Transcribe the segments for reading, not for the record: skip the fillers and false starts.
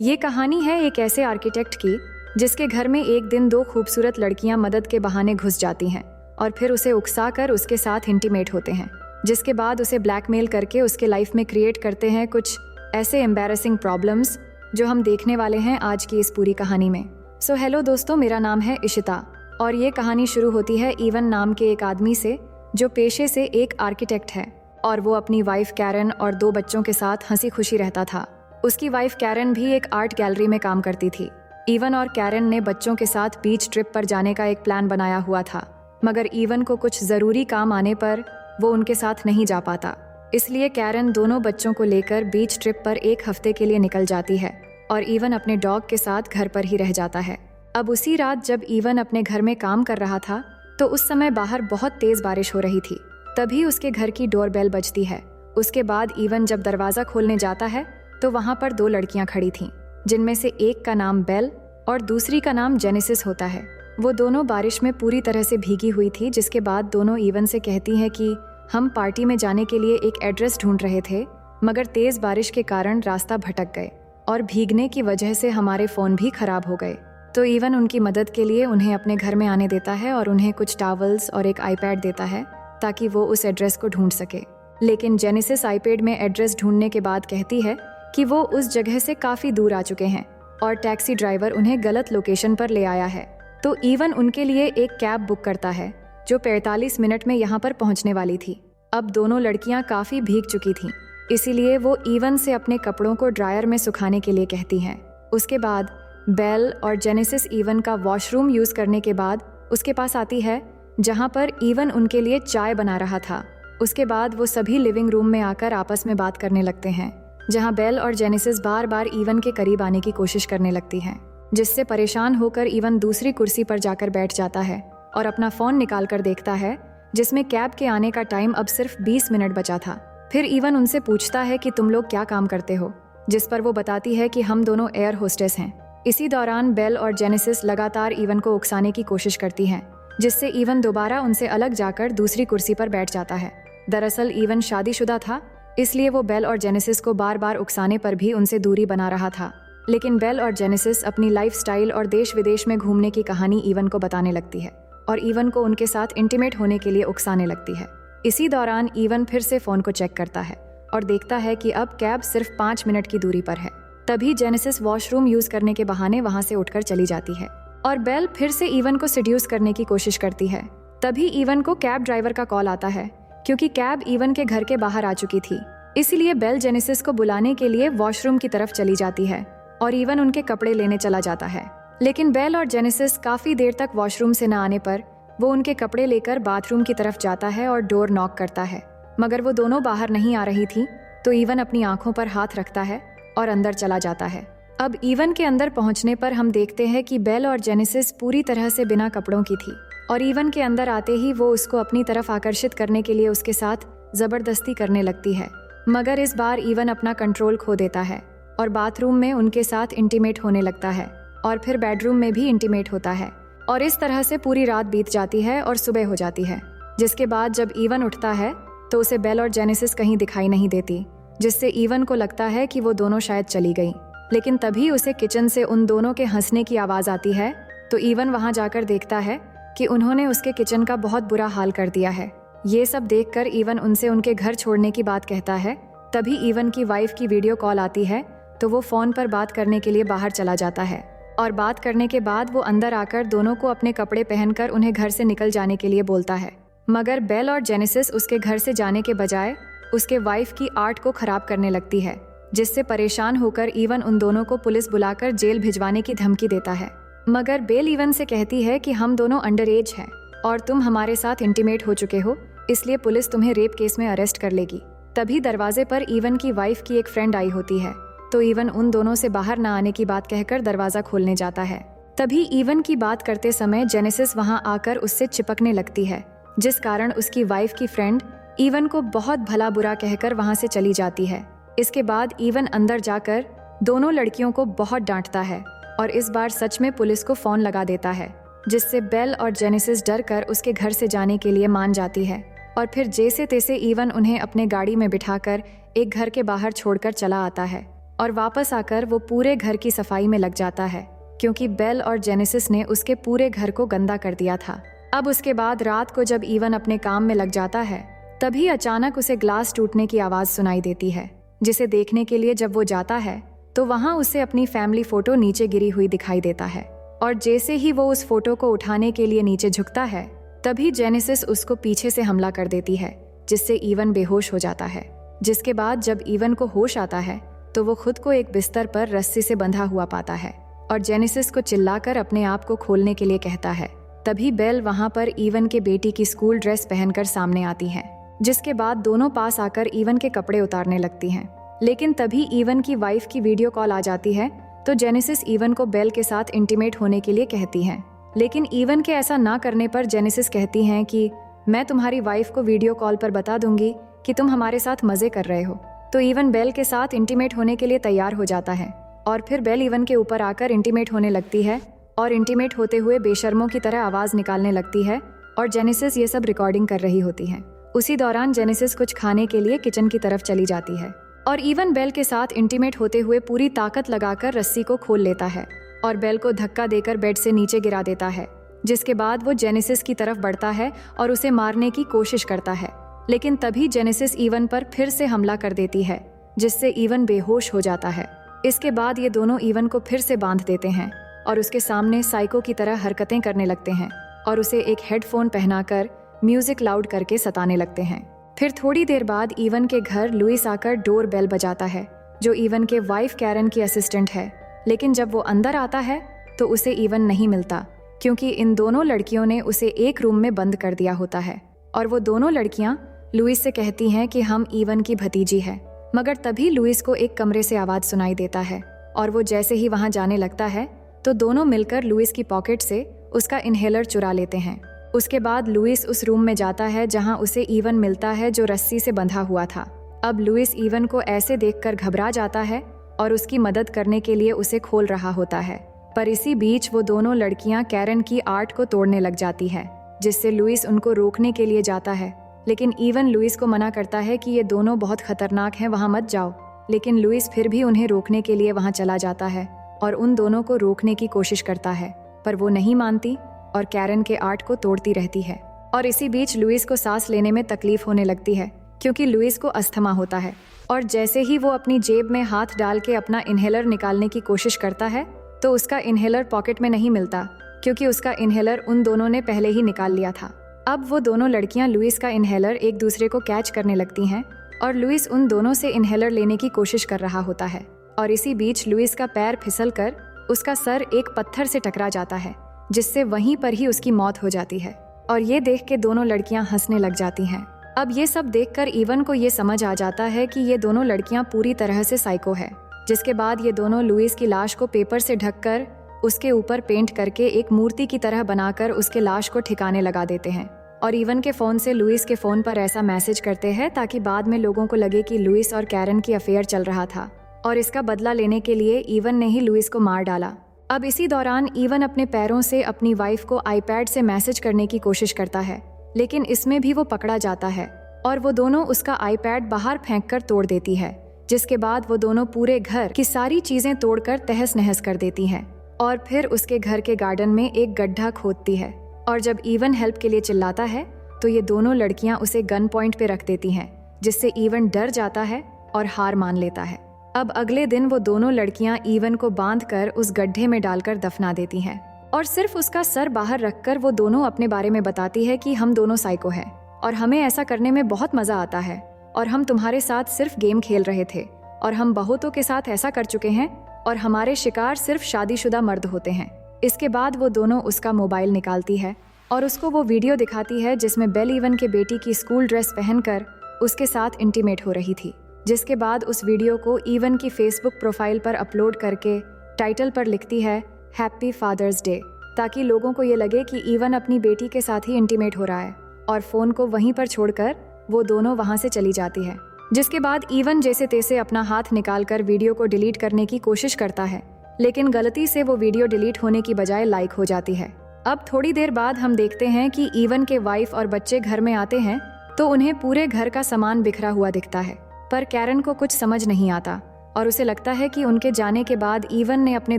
ये कहानी है एक ऐसे आर्किटेक्ट की जिसके घर में एक दिन दो खूबसूरत लड़कियां मदद के बहाने घुस जाती हैं और फिर उसे उकसाकर उसके साथ इंटीमेट होते हैं, जिसके बाद उसे ब्लैकमेल करके उसके लाइफ में क्रिएट करते हैं कुछ ऐसे एम्बैरेसिंग प्रॉब्लम्स जो हम देखने वाले हैं आज की इस पूरी कहानी में। सो हेलो दोस्तों, मेरा नाम है इशिता और ये कहानी शुरू होती है इवन नाम के एक आदमी से जो पेशे से एक आर्किटेक्ट है और वो अपनी वाइफ कैरन और दो बच्चों के साथ हंसी खुशी रहता था। उसकी वाइफ कैरन भी एक आर्ट गैलरी में काम करती थी। इवन और कैरन ने बच्चों के साथ बीच ट्रिप पर जाने का एक प्लान बनाया हुआ था, मगर इवन को कुछ ज़रूरी काम आने पर वो उनके साथ नहीं जा पाता। इसलिए कैरन दोनों बच्चों को लेकर बीच ट्रिप पर एक हफ्ते के लिए निकल जाती है और इवन अपने डॉग के साथ घर पर ही रह जाता है। अब उसी रात जब इवन अपने घर में काम कर रहा था तो उस समय बाहर बहुत तेज बारिश हो रही थी। तभी उसके घर की डोरबेल बजती है। उसके बाद इवन जब दरवाज़ा खोलने जाता है तो वहाँ पर दो लड़कियाँ खड़ी थीं, जिनमें से एक का नाम बेल और दूसरी का नाम जेनेसिस होता है। वो दोनों बारिश में पूरी तरह से भीगी हुई थी, जिसके बाद दोनों इवन से कहती हैं कि हम पार्टी में जाने के लिए एक एड्रेस ढूंढ रहे थे, मगर तेज़ बारिश के कारण रास्ता भटक गए और भीगने की वजह से हमारे फ़ोन भी खराब हो गए। तो इवन उनकी मदद के लिए उन्हें अपने घर में आने देता है और उन्हें कुछ टॉवल्स और एक आईपैड देता है ताकि वो उस एड्रेस को ढूंढ सके। लेकिन जेनेसिस आईपैड में एड्रेस ढूंढने के बाद कहती है कि वो उस जगह से काफ़ी दूर आ चुके हैं और टैक्सी ड्राइवर उन्हें गलत लोकेशन पर ले आया है। तो इवन उनके लिए एक कैब बुक करता है जो 45 मिनट में यहाँ पर पहुँचने वाली थी। अब दोनों लड़कियाँ काफ़ी भीग चुकी थीं, इसीलिए वो इवन से अपने कपड़ों को ड्रायर में सुखाने के लिए कहती हैं। उसके बाद बेल और जेनेसिस इवन का वॉशरूम यूज़ करने के बाद उसके पास आती है, जहाँ पर इवन उनके लिए चाय बना रहा था। उसके बाद वो सभी लिविंग रूम में आकर आपस में बात करने लगते हैं, जहाँ बेल और जेनेसिस बार बार इवन के करीब आने की कोशिश करने लगती हैं, जिससे परेशान होकर इवन दूसरी कुर्सी पर जाकर बैठ जाता है और अपना फ़ोन निकाल कर देखता है, जिसमें कैब के आने का टाइम अब सिर्फ 20 मिनट बचा था। फिर इवन उनसे पूछता है कि तुम लोग क्या काम करते हो, जिस पर वो बताती है कि हम दोनों एयर होस्टेस हैं। इसी दौरान बेल और जेनेसिस लगातार इवन को उकसाने की कोशिश करती हैं, जिससे इवन दोबारा उनसे अलग जाकर दूसरी कुर्सी पर बैठ जाता है। दरअसल इवन शादीशुदा था, इसलिए वो बेल और जेनेसिस को बार बार उकसाने पर भी उनसे दूरी बना रहा था। लेकिन बेल और जेनेसिस अपनी लाइफस्टाइल और देश विदेश में घूमने की कहानी इवन को बताने लगती है और इवन को उनके साथ इंटीमेट होने के लिए उकसाने लगती है। इसी दौरान इवन फिर से फ़ोन को चेक करता है और देखता है कि अब कैब सिर्फ 5 मिनट की दूरी पर है। तभी जेनेसिस वॉशरूम यूज़ करने के बहाने वहाँ से उठकर चली जाती है और बेल फिर से इवन को सिड्यूस करने की कोशिश करती है। तभी इवन को कैब ड्राइवर का कॉल आता है, क्योंकि कैब इवन के घर के बाहर आ चुकी थी। इसलिए बेल जेनेसिस को बुलाने के लिए वॉशरूम की तरफ चली जाती है और इवन उनके कपड़े लेने चला जाता है। लेकिन बेल और जेनेसिस काफ़ी देर तक वॉशरूम से न आने पर वो उनके कपड़े लेकर बाथरूम की तरफ जाता है और डोर नॉक करता है, मगर वो दोनों बाहर नहीं आ रही थी। तो इवन अपनी आंखों पर हाथ रखता है और अंदर चला जाता है। अब इवन के अंदर पहुंचने पर हम देखते हैं कि बेल और जेनेसिस पूरी तरह से बिना कपड़ों की थी और इवन के अंदर आते ही वो उसको अपनी तरफ आकर्षित करने के लिए उसके साथ ज़बरदस्ती करने लगती है, मगर इस बार इवन अपना कंट्रोल खो देता है और बाथरूम में उनके साथ इंटीमेट होने लगता है और फिर बेडरूम में भी इंटीमेट होता है और इस तरह से पूरी रात बीत जाती है और सुबह हो जाती है। जिसके बाद जब इवन उठता है तो उसे बेल और जेनेसिस कहीं दिखाई नहीं देती, जिससे इवन को लगता है कि वो दोनों शायद चली गई। लेकिन तभी उसे किचन से उन दोनों के हंसने की आवाज़ आती है। तो इवन वहाँ जाकर देखता है कि उन्होंने उसके किचन का बहुत बुरा हाल कर दिया है। ये सब देखकर इवन उनसे उनके घर छोड़ने की बात कहता है। तभी इवन की वाइफ की वीडियो कॉल आती है, तो वो फ़ोन पर बात करने के लिए बाहर चला जाता है और बात करने के बाद वो अंदर आकर दोनों को अपने कपड़े पहनकर उन्हें घर से निकल जाने के लिए बोलता है। मगर बेल और जेनेसिस उसके घर से जाने के बजाय उसके वाइफ की आर्ट को खराब करने लगती है, जिससे परेशान होकर इवन उन दोनों को पुलिस बुलाकर जेल भिजवाने की धमकी देता है। मगर बेल इवन से कहती है कि हम दोनों अंडर एज हैं और तुम हमारे साथ इंटीमेट हो चुके हो, इसलिए पुलिस तुम्हें रेप केस में अरेस्ट कर लेगी। तभी दरवाजे पर इवन की वाइफ की एक फ्रेंड आई होती है, तो इवन उन दोनों से बाहर न आने की बात कहकर दरवाज़ा खोलने जाता है। तभी इवन की बात करते समय जेनेसिस वहाँ आकर उससे चिपकने लगती है, जिस कारण उसकी वाइफ की फ्रेंड इवन को बहुत भला बुरा कहकर वहाँ से चली जाती है। इसके बाद इवन अंदर जाकर दोनों लड़कियों को बहुत डांटता है और इस बार सच में पुलिस को फ़ोन लगा देता है, जिससे बेल और जेनेसिस डर कर उसके घर से जाने के लिए मान जाती है और फिर जैसे तैसे इवन उन्हें अपने गाड़ी में बिठाकर एक घर के बाहर छोड़कर चला आता है। और वापस आकर वो पूरे घर की सफाई में लग जाता है, क्योंकि बेल और जेनेसिस ने उसके पूरे घर को गंदा कर दिया था। अब उसके बाद रात को जब ईवन अपने काम में लग जाता है, तभी अचानक उसे ग्लास टूटने की आवाज सुनाई देती है, जिसे देखने के लिए जब वो जाता है तो वहां उसे अपनी फैमिली फोटो नीचे गिरी हुई दिखाई देता है। और जैसे ही वो उस फोटो को उठाने के लिए नीचे झुकता है, तभी जेनेसिस उसको पीछे से हमला कर देती है, जिससे ईवन बेहोश हो जाता है। जिसके बाद जब ईवन को होश आता है तो वो खुद को एक बिस्तर पर रस्सी से बंधा हुआ पाता है और जेनेसिस को चिल्लाकर अपने आप को खोलने के लिए कहता है। तभी बेल वहां पर ईवन के बेटी की स्कूल ड्रेस पहनकर सामने आती है, जिसके बाद दोनों पास आकर ईवन के कपड़े उतारने लगती हैं। लेकिन तभी ईवन की वाइफ की वीडियो कॉल आ जाती है, तो जेनेसिस ईवन को बेल के साथ इंटीमेट होने के लिए कहती हैं। लेकिन ईवन के ऐसा ना करने पर जेनेसिस कहती हैं कि मैं तुम्हारी वाइफ को वीडियो कॉल पर बता दूंगी कि तुम हमारे साथ मजे कर रहे हो। तो ईवन बेल के साथ इंटीमेट होने के लिए तैयार हो जाता है और फिर बेल ईवन के ऊपर आकर इंटीमेट होने लगती है और इंटीमेट होते हुए बेशर्मों की तरह आवाज निकालने लगती है और जेनेसिस ये सब रिकॉर्डिंग कर रही होती है। उसी दौरान जेनेसिस कुछ खाने के लिए किचन की तरफ चली जाती है और ईवन बेल के साथ इंटीमेट होते हुए पूरी ताकत लगाकर रस्सी को खोल लेता है और बेल को धक्का देकर बेड से नीचे गिरा देता है। जिसके बाद वो जेनेसिस की तरफ बढ़ता है और उसे मारने की कोशिश करता है, लेकिन तभी जेनेसिस ईवन पर फिर से हमला कर देती है, जिससे ईवन बेहोश हो जाता है। इसके बाद ये दोनों ईवन को फिर से बांध देते हैं और उसके सामने साइको की तरह हरकतें करने लगते हैं और उसे एक हेडफोन पहनाकर म्यूजिक लाउड करके सताने लगते हैं। फिर थोड़ी देर बाद ईवन के घर लुइस आकर डोर बेल बजाता है, जो ईवन के वाइफ कैरन की असिस्टेंट है। लेकिन जब वो अंदर आता है तो उसे ईवन नहीं मिलता, क्योंकि इन दोनों लड़कियों ने उसे एक रूम में बंद कर दिया होता है। और वो दोनों लड़कियां लुइस से कहती हैं कि हम ईवन की भतीजी है। मगर तभी लुइस को एक कमरे से आवाज सुनाई देता है और वो जैसे ही वहां जाने लगता है तो दोनों मिलकर लुइस की पॉकेट से उसका इनहेलर चुरा लेते हैं। उसके बाद लुइस उस रूम में जाता है जहां उसे ईवन मिलता है, जो रस्सी से बंधा हुआ था। अब लुइस ईवन को ऐसे देखकर घबरा जाता है और उसकी मदद करने के लिए उसे खोल रहा होता है। पर इसी बीच वो दोनों लड़कियां कैरन की आर्ट को तोड़ने लग जाती है, जिससे लुइस उनको रोकने के लिए जाता है। लेकिन ईवन लुइस को मना करता है कि ये दोनों बहुत खतरनाक हैं, वहां मत जाओ। लेकिन लुइस फिर भी उन्हें रोकने के लिए वहां चला जाता है और उन दोनों को रोकने की कोशिश करता है, पर वो नहीं मानती और कैरन के आर्ट को तोड़ती रहती है। और इसी बीच लुइस को सांस लेने में तकलीफ होने लगती है, क्योंकि लुइस को अस्थमा होता है। और जैसे ही वो अपनी जेब में हाथ डाल के अपना इनहेलर निकालने की कोशिश करता है तो उसका इनहेलर पॉकेट में नहीं मिलता, क्योंकि उसका इनहेलर उन दोनों ने पहले ही निकाल लिया था। अब वो दोनों लड़कियां लुइस का इनहेलर एक दूसरे को कैच करने लगती हैं और लुइस उन दोनों से इनहेलर लेने की कोशिश कर रहा होता है। और इसी बीच लुइस का पैर फिसल कर उसका सर एक पत्थर से टकरा जाता है, जिससे वहीं पर ही उसकी मौत हो जाती है। और ये देख के दोनों लड़कियां हंसने लग जाती हैं। अब ये सब देखकर ईवन को ये समझ आ जाता है कि ये दोनों लड़कियां पूरी तरह से साइको है। जिसके बाद ये दोनों लुइस की लाश को पेपर से ढककर उसके ऊपर पेंट करके एक मूर्ति की तरह बनाकर उसके लाश को ठिकाने लगा देते हैं। और ईवन के फोन से लुइस के फोन पर ऐसा मैसेज करते हैं ताकि बाद में लोगों को लगे कि लुइस और कैरन की अफेयर चल रहा था, और इसका बदला लेने के लिए ईवन ने ही लुइस को मार डाला। अब इसी दौरान ईवन अपने पैरों से अपनी वाइफ को आईपैड से मैसेज करने की कोशिश करता है, लेकिन इसमें भी वो पकड़ा जाता है और वो दोनों उसका आईपैड बाहर फेंककर तोड़ देती है। जिसके बाद वो दोनों पूरे घर की सारी चीजें तोड़कर तहस नहस कर देती हैं और फिर उसके घर के गार्डन में एक गड्ढा खोदती है। और जब ईवन हेल्प के लिए चिल्लाता है तो ये दोनों लड़कियां उसे गन पॉइंट पे रख देती हैं, जिससे ईवन डर जाता है और हार मान लेता है। अब अगले दिन वो दोनों लड़कियां ईवन को बांधकर उस गड्ढे में डालकर दफना देती हैं और सिर्फ उसका सर बाहर रखकर वो दोनों अपने बारे में बताती है कि हम दोनों साइको हैं और हमें ऐसा करने में बहुत मजा आता है और हम तुम्हारे साथ सिर्फ गेम खेल रहे थे और हम बहुतों के साथ ऐसा कर चुके हैं और हमारे शिकार सिर्फ शादीशुदा मर्द होते हैं। इसके बाद वो दोनों उसका मोबाइल निकालती है और उसको वो वीडियो दिखाती है जिसमें बेल ईवन के बेटी की स्कूल ड्रेस पहनकर उसके साथ इंटीमेट हो रही थी। जिसके बाद उस वीडियो को ईवन की फेसबुक प्रोफाइल पर अपलोड करके टाइटल पर लिखती है हैप्पी फादर्स डे, ताकि लोगों को ये लगे कि ईवन अपनी बेटी के साथ ही इंटीमेट हो रहा है। और फोन को वहीं पर छोड़कर वो दोनों वहां से चली जाती है। जिसके बाद ईवन जैसे तैसे अपना हाथ निकालकर वीडियो को डिलीट करने की कोशिश करता है, लेकिन गलती से वो वीडियो डिलीट होने की बजाय लाइक हो जाती है। अब थोड़ी देर बाद हम देखते हैं कि ईवन के वाइफ और बच्चे घर में आते हैं तो उन्हें पूरे घर का सामान बिखरा हुआ दिखता है, पर कैरन को कुछ समझ नहीं आता और उसे लगता है कि उनके जाने के बाद ईवन ने अपने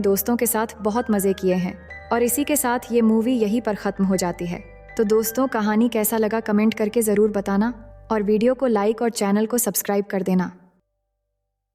दोस्तों के साथ बहुत मज़े किए हैं। और इसी के साथ ये मूवी यहीं पर ख़त्म हो जाती है। तो दोस्तों, कहानी कैसा लगा कमेंट करके ज़रूर बताना और वीडियो को लाइक और चैनल को सब्सक्राइब कर देना।